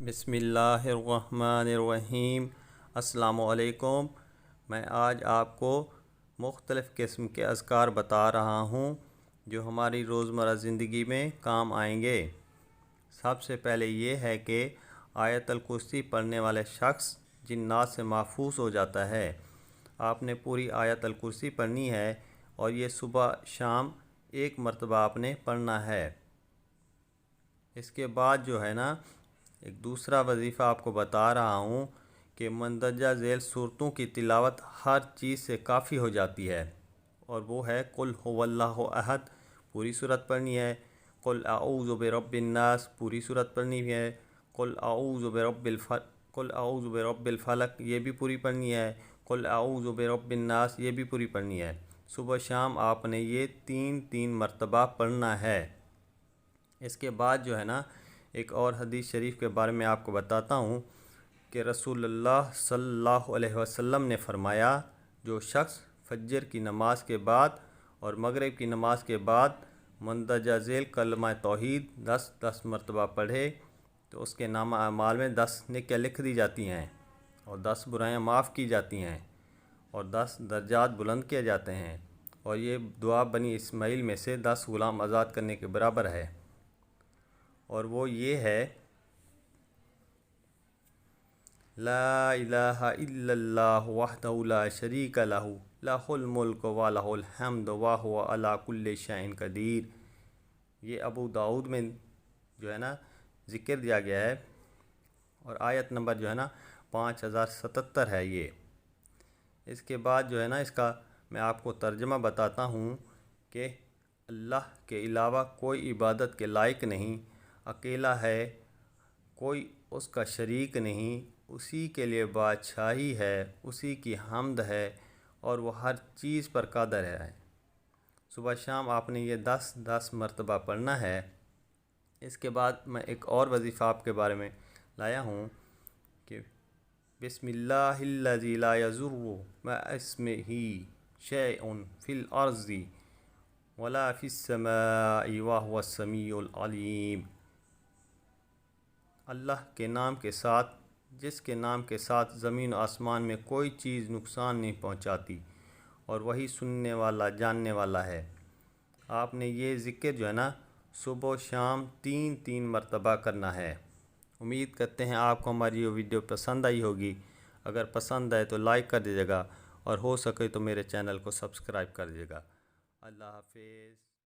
بسم اللہ الرحمن الرحیم۔ السلام علیکم۔ میں آج آپ کو مختلف قسم کے اذکار بتا رہا ہوں جو ہماری روزمرہ زندگی میں کام آئیں گے۔ سب سے پہلے یہ ہے کہ آیت الکرسی پڑھنے والے شخص جنات سے محفوظ ہو جاتا ہے۔ آپ نے پوری آیت الکرسی پڑھنی ہے اور یہ صبح شام ایک مرتبہ آپ نے پڑھنا ہے۔ اس کے بعد جو ہے نا ایک دوسرا وظیفہ آپ کو بتا رہا ہوں کہ مندرجہ ذیل صورتوں کی تلاوت ہر چیز سے کافی ہو جاتی ہے، اور وہ ہے قل هو اللہ احد، پوری صورت پڑھنی ہے۔ قل اعوذ برب الناس، پوری صورت پڑھنی ہے۔ قل اعوذ برب الفلق، یہ بھی پوری پڑھنی ہے۔ قل اعوذ برب الناس، یہ بھی پوری پڑھنی ہے۔ صبح شام آپ نے یہ تین مرتبہ پڑھنا ہے۔ اس کے بعد جو ہے نا ایک اور حدیث شریف کے بارے میں آپ کو بتاتا ہوں کہ رسول اللہ صلی اللہ علیہ وسلم نے فرمایا، جو شخص فجر کی نماز کے بعد اور مغرب کی نماز کے بعد مندرجہ ذیل کلمہ توحید 10 مرتبہ پڑھے تو اس کے نامہ اعمال میں 10 نیکیاں لکھ دی جاتی ہیں اور 10 برائیاں معاف کی جاتی ہیں اور 10 درجات بلند کیے جاتے ہیں، اور یہ دعا بنی اسماعیل میں سے 10 غلام آزاد کرنے کے برابر ہے، اور وہ یہ ہے: لا الہ الا اللہ وحدہ لا شریک لہ لہ الملک و لہ الحمد وہو علی کل شیء قدیر۔ یہ ابو داؤد میں جو ہے نا ذکر دیا گیا ہے، اور آیت نمبر جو ہے نا 5077 ہے یہ۔ اس کے بعد جو ہے نا اس کا میں آپ کو ترجمہ بتاتا ہوں کہ اللہ کے علاوہ کوئی عبادت کے لائق نہیں، اکیلا ہے، کوئی اس کا شریک نہیں، اسی کے لیے بادشاہی ہے، اسی کی حمد ہے، اور وہ ہر چیز پر قادر ہے۔ صبح شام آپ نے یہ 10 مرتبہ پڑھنا ہے۔ اس کے بعد میں ایک اور وظیفہ آپ کے بارے میں لایا ہوں کہ بسم اللہ الذی لا یضر مع اسمہ شیء فی الارض ولا فی السماء وہو السمیع العلیم۔ اللہ کے نام کے ساتھ، جس کے نام کے ساتھ زمین و آسمان میں کوئی چیز نقصان نہیں پہنچاتی، اور وہی سننے والا جاننے والا ہے۔ آپ نے یہ ذکر جو ہے نا صبح و شام 3 مرتبہ کرنا ہے۔ امید کرتے ہیں آپ کو ہماری یہ ویڈیو پسند آئی ہوگی۔ اگر پسند آئے تو لائک کر دیجیے گا، اور ہو سکے تو میرے چینل کو سبسکرائب کر دیجیے گا۔ اللہ حافظ۔